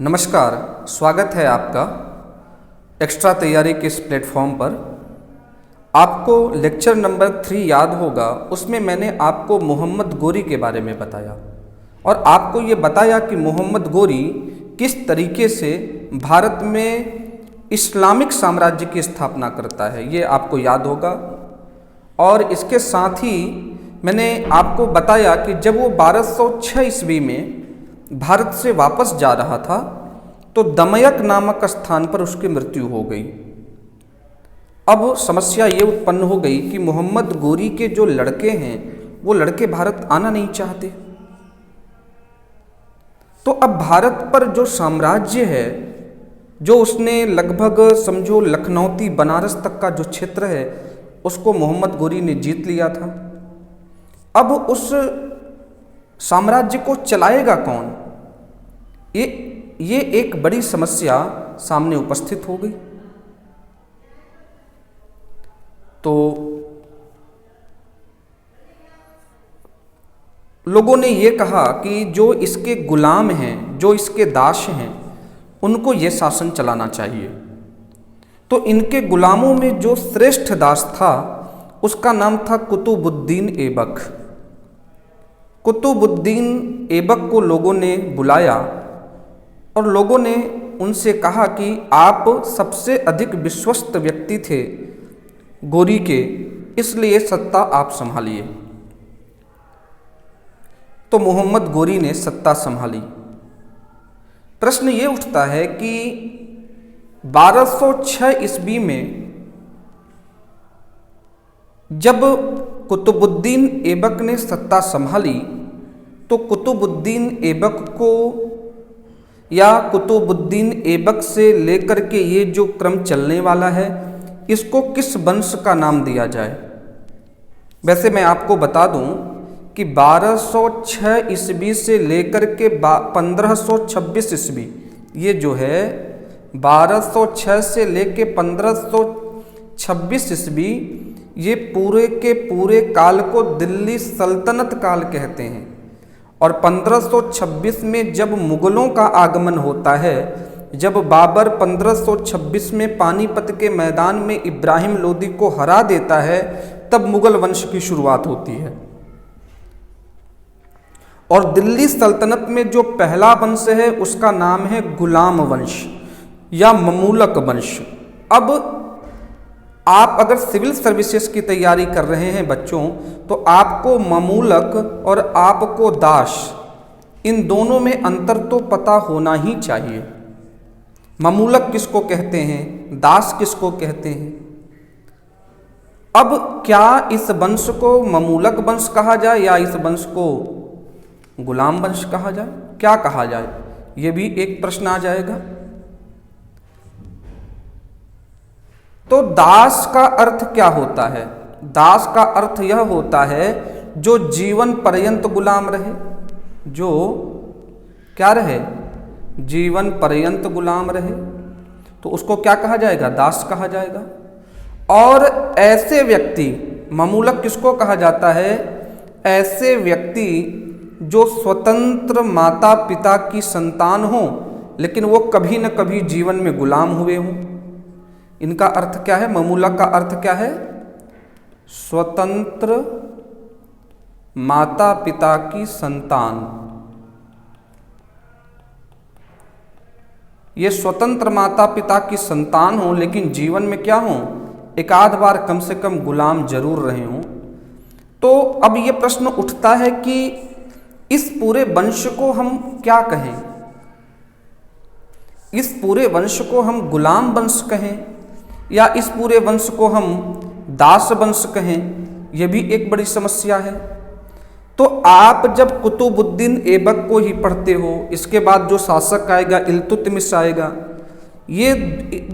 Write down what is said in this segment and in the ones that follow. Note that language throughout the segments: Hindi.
नमस्कार, स्वागत है आपका एक्स्ट्रा तैयारी के इस प्लेटफॉर्म पर। आपको लेक्चर नंबर 3 याद होगा, उसमें मैंने आपको मोहम्मद गोरी के बारे में बताया और आपको ये बताया कि मोहम्मद गोरी किस तरीके से भारत में इस्लामिक साम्राज्य की स्थापना करता है, ये आपको याद होगा। और इसके साथ ही मैंने आपको बताया कि जब वो 1206 ईस्वी में भारत से वापस जा रहा था तो दमयक नामक स्थान पर उसकी मृत्यु हो गई। अब समस्या ये उत्पन्न हो गई कि मोहम्मद गोरी के जो लड़के हैं वो लड़के भारत आना नहीं चाहते। तो अब भारत पर जो साम्राज्य है, जो उसने लगभग समझो लखनौती बनारस तक का जो क्षेत्र है, उसको मोहम्मद गोरी ने जीत लिया था। अब उस साम्राज्य को चलाएगा कौन, ये एक बड़ी समस्या सामने उपस्थित हो गई। तो लोगों ने ये कहा कि जो इसके गुलाम हैं, जो इसके दास हैं, उनको ये शासन चलाना चाहिए। तो इनके गुलामों में जो श्रेष्ठ दास था उसका नाम था कुतुबुद्दीन ऐबक। कुतुबुद्दीन ऐबक को लोगों ने बुलाया और लोगों ने उनसे कहा कि आप सबसे अधिक विश्वस्त व्यक्ति थे गोरी के, इसलिए सत्ता आप संभालिए। तो मोहम्मद गोरी ने सत्ता संभाली। प्रश्न ये उठता है कि 1206 ईस्वी में जब कुतुबुद्दीन ऐबक ने सत्ता संभाली तो कुतुबुद्दीन ऐबक को या कुतुबुद्दीन ऐबक से लेकर के ये जो क्रम चलने वाला है, इसको किस वंश का नाम दिया जाए। वैसे मैं आपको बता दूं कि 1206 ईस्वी से लेकर के 1526 ईस्वी, ये जो है 1206 से लेके 1526 ईस्वी, ये पूरे के पूरे काल को दिल्ली सल्तनत काल कहते हैं। और 1526 में जब मुगलों का आगमन होता है, जब बाबर 1526 में पानीपत के मैदान में इब्राहिम लोदी को हरा देता है, तब मुगल वंश की शुरुआत होती है। और दिल्ली सल्तनत में जो पहला वंश है उसका नाम है गुलाम वंश या ममूलक वंश। अब आप अगर सिविल सर्विसेज की तैयारी कर रहे हैं बच्चों, तो आपको ममूलक और आपको दास, इन दोनों में अंतर तो पता होना ही चाहिए। ममूलक किसको कहते हैं, दास किसको कहते हैं। अब क्या इस वंश को ममूलक वंश कहा जाए या इस वंश को गुलाम वंश कहा जाए, क्या कहा जाए, ये भी एक प्रश्न आ जाएगा। तो दास का अर्थ क्या होता है? दास का अर्थ यह होता है जो जीवन पर्यंत गुलाम रहे, जो क्या रहे, जीवन पर्यंत गुलाम रहे, तो उसको क्या कहा जाएगा, दास कहा जाएगा। और ऐसे व्यक्ति, ममूलक किसको कहा जाता है, ऐसे व्यक्ति जो स्वतंत्र माता पिता की संतान हो लेकिन वो कभी न कभी जीवन में गुलाम हुए हों। इनका अर्थ क्या है, ममूलक का अर्थ क्या है, स्वतंत्र माता पिता की संतान। ये स्वतंत्र माता पिता की संतान हो लेकिन जीवन में क्या हो, एक आध बार कम से कम गुलाम जरूर रहे हों। तो अब ये प्रश्न उठता है कि इस पूरे वंश को हम क्या कहें, इस पूरे वंश को हम गुलाम वंश कहें या इस पूरे वंश को हम दास वंश कहें, यह भी एक बड़ी समस्या है। तो आप जब कुतुबुद्दीन ऐबक को ही पढ़ते हो, इसके बाद जो शासक आएगा इल्तुतमिश आएगा, ये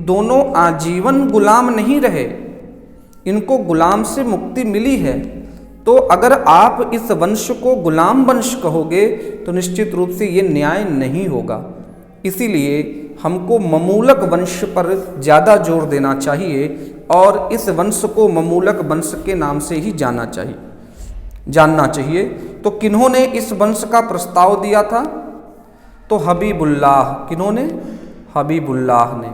दोनों आजीवन गुलाम नहीं रहे, इनको गुलाम से मुक्ति मिली है। तो अगर आप इस वंश को गुलाम वंश कहोगे तो निश्चित रूप से ये न्याय नहीं होगा। इसीलिए हमको ममूलक वंश पर ज़्यादा जोर देना चाहिए और इस वंश को ममूलक वंश के नाम से ही जानना चाहिए। तो किन्होंने इस वंश का प्रस्ताव दिया था? तो हबीबुल्लाह, किन्होंने? हबीबुल्लाह ने।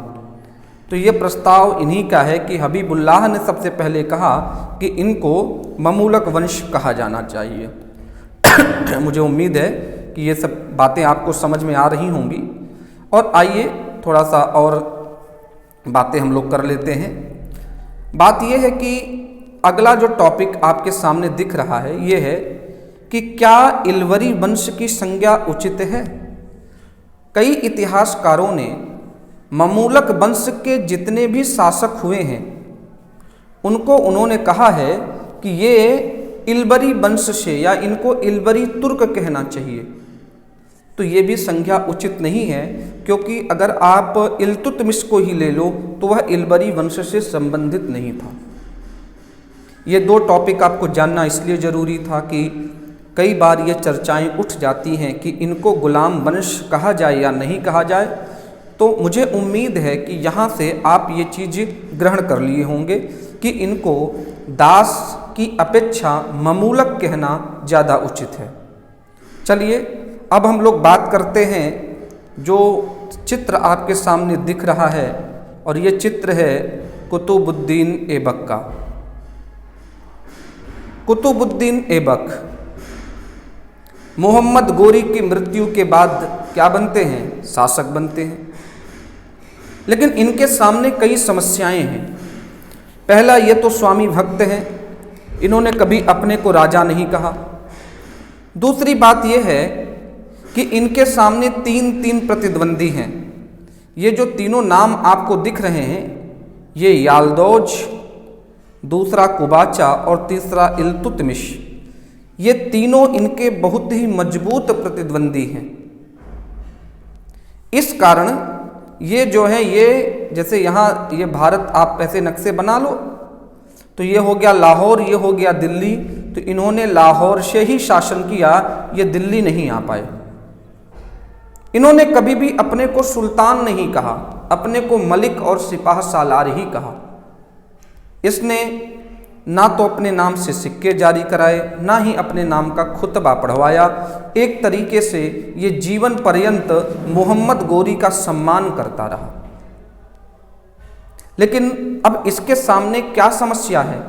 तो ये प्रस्ताव इन्हीं का है कि हबीबुल्लाह ने सबसे पहले कहा कि इनको ममूलक वंश कहा जाना चाहिए। मुझे उम्मीद है कि ये सब बातें आपको समझ में आ रही होंगी। और आइए थोड़ा सा और बातें हम लोग कर लेते हैं। बात यह है कि अगला जो टॉपिक आपके सामने दिख रहा है ये है कि क्या इल्वरी वंश की संज्ञा उचित है। कई इतिहासकारों ने ममूलक वंश के जितने भी शासक हुए हैं उनको उन्होंने कहा है कि ये इल्बरी वंश से या इनको इल्बरी तुर्क कहना चाहिए। तो ये भी संज्ञा उचित नहीं है, क्योंकि अगर आप इल्तुतमिश को ही ले लो तो वह इल्बरी वंश से संबंधित नहीं था। ये दो टॉपिक आपको जानना इसलिए ज़रूरी था कि कई बार ये चर्चाएं उठ जाती हैं कि इनको गुलाम वंश कहा जाए या नहीं कहा जाए। तो मुझे उम्मीद है कि यहाँ से आप ये चीज़ ग्रहण कर लिए होंगे कि इनको दास की अपेक्षा ममूलक कहना ज़्यादा उचित है। चलिए अब हम लोग बात करते हैं, जो चित्र आपके सामने दिख रहा है और ये चित्र है कुतुबुद्दीन ऐबक का। कुतुबुद्दीन ऐबक मोहम्मद गोरी की मृत्यु के बाद क्या बनते हैं? शासक बनते हैं। लेकिन इनके सामने कई समस्याएं हैं। पहला, ये तो स्वामी भक्त हैं, इन्होंने कभी अपने को राजा नहीं कहा। दूसरी बात यह है कि इनके सामने तीन प्रतिद्वंदी हैं। ये जो तीनों नाम आपको दिख रहे हैं, ये याल्दौज, दूसरा कुबाचा और तीसरा इल्तुतमिश, ये तीनों इनके बहुत ही मजबूत प्रतिद्वंदी हैं। इस कारण ये जो है, ये जैसे यहाँ ये भारत आप ऐसे नक्शे बना लो तो ये हो गया लाहौर, ये हो गया दिल्ली। तो इन्होंने लाहौर से ही शासन किया, ये दिल्ली नहीं आ पाए। इन्होंने कभी भी अपने को सुल्तान नहीं कहा, अपने को मलिक और सिपाह सालार ही कहा। इसने ना तो अपने नाम से सिक्के जारी कराए, ना ही अपने नाम का खुतबा पढ़वाया। एक तरीके से ये जीवन पर्यंत मोहम्मद गोरी का सम्मान करता रहा। लेकिन अब इसके सामने क्या समस्या है?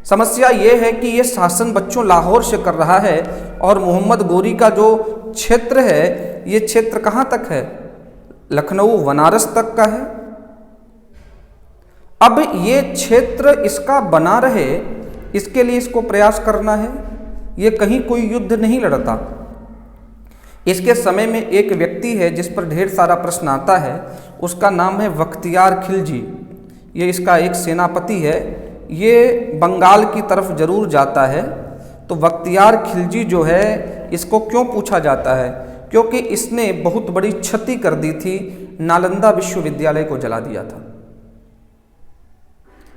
समस्या ये है कि ये शासन बच्चों लाहौर से कर रहा है और मोहम्मद गोरी का जो क्षेत्र है, ये क्षेत्र कहाँ तक है? लखनऊ बनारस तक का है। अब ये क्षेत्र इसका बना रहे, इसके लिए इसको प्रयास करना है। ये कहीं कोई युद्ध नहीं लड़ता। इसके समय में एक व्यक्ति है जिस पर ढेर सारा प्रश्न आता है, उसका नाम है बख्तियार खिलजी। ये इसका एक सेनापति है, ये बंगाल की तरफ जरूर जाता है। तो बख्तियार खिलजी जो है, इसको क्यों पूछा जाता है? क्योंकि इसने बहुत बड़ी क्षति कर दी थी, नालंदा विश्वविद्यालय को जला दिया था।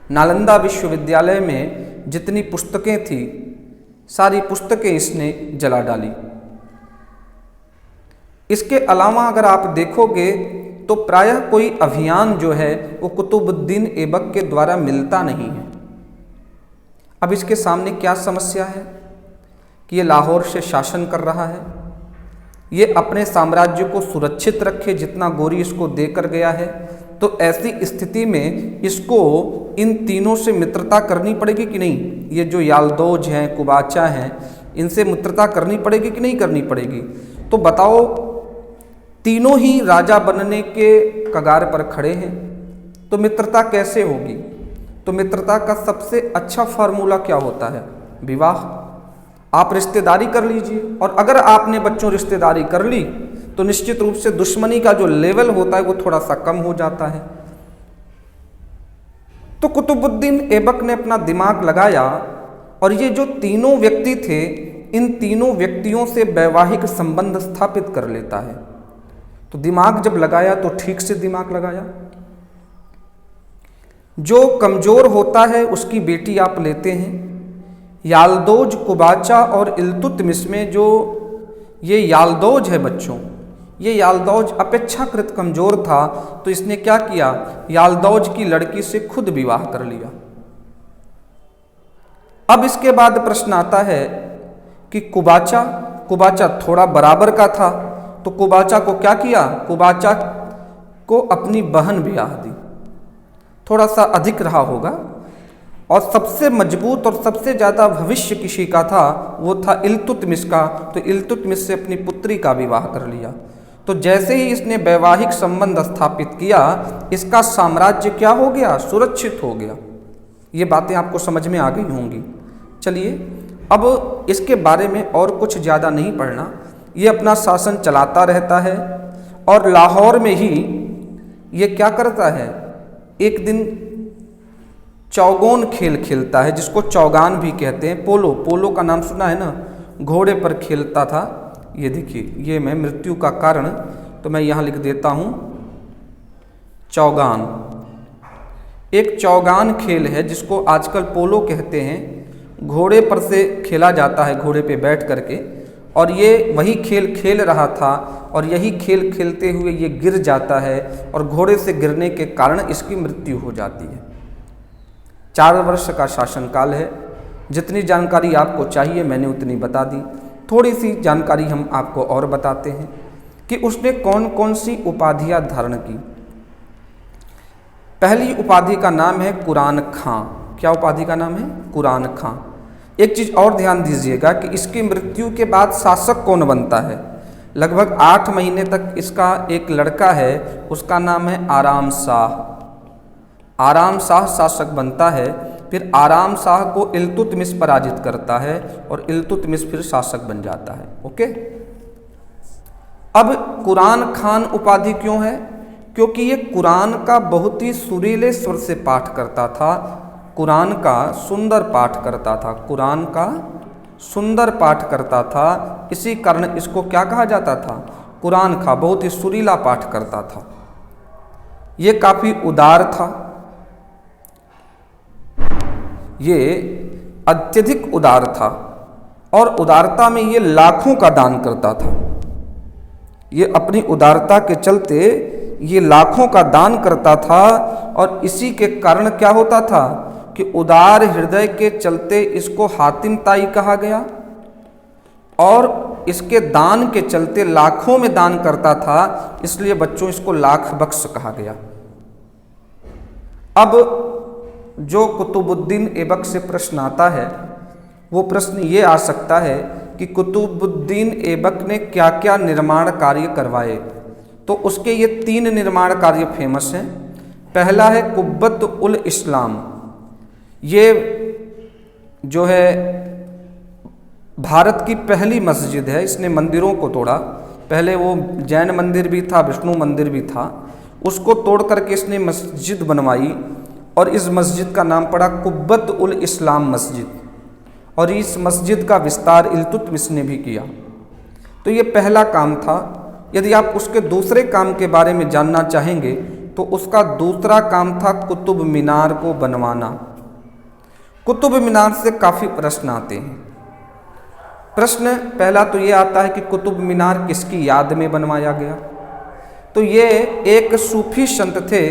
नालंदा विश्वविद्यालय में जितनी पुस्तकें थी, सारी पुस्तकें इसने जला डाली। इसके अलावा अगर आप देखोगे तो प्रायः कोई अभियान जो है वो कुतुबुद्दीन ऐबक के द्वारा मिलता नहीं है। अब इसके सामने क्या समस्या है कि ये लाहौर से शासन कर रहा है, ये अपने साम्राज्य को सुरक्षित रखे जितना गोरी इसको देकर गया है। तो ऐसी स्थिति में इसको इन तीनों से मित्रता करनी पड़ेगी कि नहीं? ये जो याल्दौज हैं, कुबाचा हैं, इनसे मित्रता करनी पड़ेगी कि नहीं करनी पड़ेगी? तो बताओ, तीनों ही राजा बनने के कगार पर खड़े हैं, तो मित्रता कैसे होगी? तो मित्रता का सबसे अच्छा फार्मूला क्या होता है? विवाह। आप रिश्तेदारी कर लीजिए, और अगर आपने बच्चों रिश्तेदारी कर ली तो निश्चित रूप से दुश्मनी का जो लेवल होता है वो थोड़ा सा कम हो जाता है। तो कुतुबुद्दीन ऐबक ने अपना दिमाग लगाया और ये जो तीनों व्यक्ति थे, इन तीनों व्यक्तियों से वैवाहिक संबंध स्थापित कर लेता है। तो दिमाग जब लगाया तो ठीक से दिमाग लगाया। जो कमजोर होता है उसकी बेटी आप लेते हैं। याल्दौज, कुबाचा और इल्तुतमिश में जो ये याल्दौज है बच्चों, ये याल्दौज अपेक्षाकृत कमजोर था, तो इसने क्या किया? याल्दौज की लड़की से खुद विवाह कर लिया। अब इसके बाद प्रश्न आता है कि कुबाचा थोड़ा बराबर का था, तो कुबाचा को क्या किया, कुबाचा को अपनी बहन ब्याह दी, थोड़ा सा अधिक रहा होगा। और सबसे मजबूत और सबसे ज़्यादा भविष्य किसी का था वो था इल्तुतमिश का, तो इल्तुतमिश से अपनी पुत्री का विवाह कर लिया। तो जैसे ही इसने वैवाहिक संबंध स्थापित किया, इसका साम्राज्य क्या हो गया, सुरक्षित हो गया। ये बातें आपको समझ में आ गई होंगी। चलिए अब इसके बारे में और कुछ ज़्यादा नहीं पढ़ना, ये अपना शासन चलाता रहता है और लाहौर में ही ये क्या करता है, एक दिन चौगोन खेल खेलता है, जिसको चौगान भी कहते हैं। पोलो, पोलो का नाम सुना है ना, घोड़े पर खेलता था। ये देखिए, ये मैं मृत्यु का कारण तो मैं यहाँ लिख देता हूँ चौगान। एक चौगान खेल है जिसको आजकल पोलो कहते हैं, घोड़े पर से खेला जाता है, घोड़े पे बैठ करके। और ये वही खेल खेल रहा था और यही खेल खेलते हुए ये गिर जाता है और घोड़े से गिरने के कारण इसकी मृत्यु हो जाती है। 4 वर्ष का शासनकाल है। जितनी जानकारी आपको चाहिए मैंने उतनी बता दी। थोड़ी सी जानकारी हम आपको और बताते हैं कि उसने कौन कौन सी उपाधियां धारण की। पहली उपाधि का नाम है कुरान खां। क्या उपाधि का नाम है, कुरान खां। एक चीज़ और ध्यान दीजिएगा कि इसकी मृत्यु के बाद शासक कौन बनता है। लगभग 8 महीने तक इसका एक लड़का है, उसका नाम है आराम शाह। आराम शाह शासक बनता है, फिर आराम शाह को इल्तुतमिश पराजित करता है और इल्तुतमिश फिर शासक बन जाता है। ओके। अब कुरान खान उपाधि क्यों है, क्योंकि ये कुरान का बहुत ही सुरीले स्वर से पाठ करता था, कुरान का सुंदर पाठ करता था, कुरान का सुंदर पाठ करता था। इसी कारण इसको क्या कहा जाता था, कुरान खां। बहुत ही सुरीला पाठ करता था। ये काफ़ी उदार था, ये अत्यधिक उदार था और उदारता में ये लाखों का दान करता था। ये अपनी उदारता के चलते ये लाखों का दान करता था और इसी के कारण क्या होता था कि उदार हृदय के चलते इसको हातिम ताई कहा गया और इसके दान के चलते लाखों में दान करता था, इसलिए बच्चों इसको लाख बख्श कहा गया। अब जो कुतुबुद्दीन ऐबक से प्रश्न आता है वो प्रश्न ये आ सकता है कि कुतुबुद्दीन ऐबक ने क्या क्या निर्माण कार्य करवाए। तो उसके ये 3 निर्माण कार्य फेमस हैं। पहला है कुब्बत उल इस्लाम। ये जो है भारत की पहली मस्जिद है, इसने मंदिरों को तोड़ा। पहले वो जैन मंदिर भी था, विष्णु मंदिर भी था, उसको तोड़ करके इसने मस्जिद बनवाई और इस मस्जिद का नाम पड़ा कुब्बत उल इस्लाम मस्जिद। और इस मस्जिद का विस्तार इल्तुतमिश ने भी किया। तो ये पहला काम था। यदि आप उसके दूसरे काम के बारे में जानना चाहेंगे तो उसका दूसरा काम था कुतुब मीनार को बनवाना। कुतुब मीनार से काफ़ी प्रश्न आते हैं। प्रश्न पहला तो ये आता है कि कुतुब मीनार किसकी याद में बनवाया गया। तो ये एक सूफी संत थे,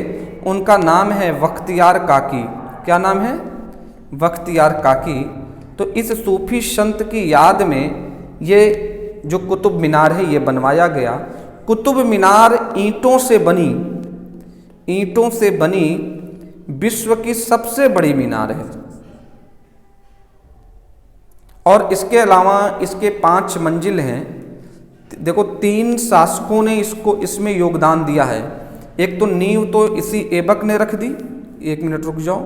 उनका नाम है बख्तियार काकी। क्या नाम है, बख्तियार काकी। तो इस सूफी संत की याद में ये जो कुतुब मीनार है ये बनवाया गया। कुतुब मीनार ईंटों से बनी, ईंटों से बनी विश्व की सबसे बड़ी मीनार है। और इसके अलावा इसके 5 मंजिल हैं। देखो 3 शासकों ने इसमें योगदान दिया है। एक तो नींव तो इसी ऐबक ने रख दी। 1 मिनट रुक जाओ।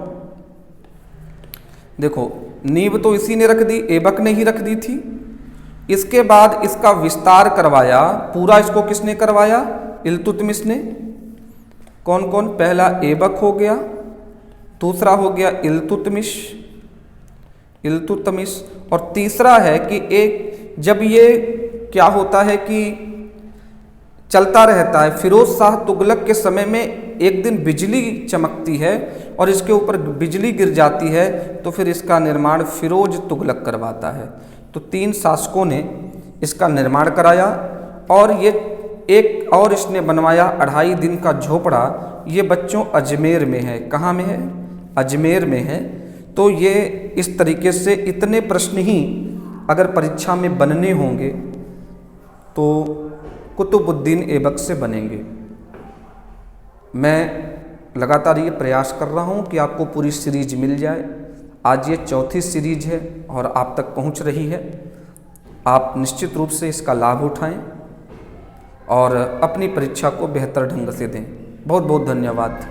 देखो नींव तो इसी ने रख दी, ऐबक ने ही रख दी थी। इसके बाद इसका विस्तार करवाया, पूरा इसको किसने करवाया, इल्तुतमिश ने। कौन कौन, पहला ऐबक हो गया, दूसरा हो गया इल्तुतमिश, और तीसरा है कि एक जब ये क्या होता है कि चलता रहता है, फिरोज शाह तुगलक के समय में एक दिन बिजली चमकती है और इसके ऊपर बिजली गिर जाती है, तो फिर इसका निर्माण फिरोज तुगलक करवाता है। तो 3 शासकों ने इसका निर्माण कराया। और ये एक और इसने बनवाया 2.5 दिन का झोपड़ा। ये बच्चों अजमेर में है। कहाँ में है, अजमेर में है। तो ये इस तरीके से इतने प्रश्न ही अगर परीक्षा में बनने होंगे तो कुतुबुद्दीन ऐबक से बनेंगे। मैं लगातार ये प्रयास कर रहा हूँ कि आपको पूरी सीरीज मिल जाए। आज ये चौथी सीरीज है और आप तक पहुँच रही है। आप निश्चित रूप से इसका लाभ उठाएं और अपनी परीक्षा को बेहतर ढंग से दें। बहुत बहुत धन्यवाद।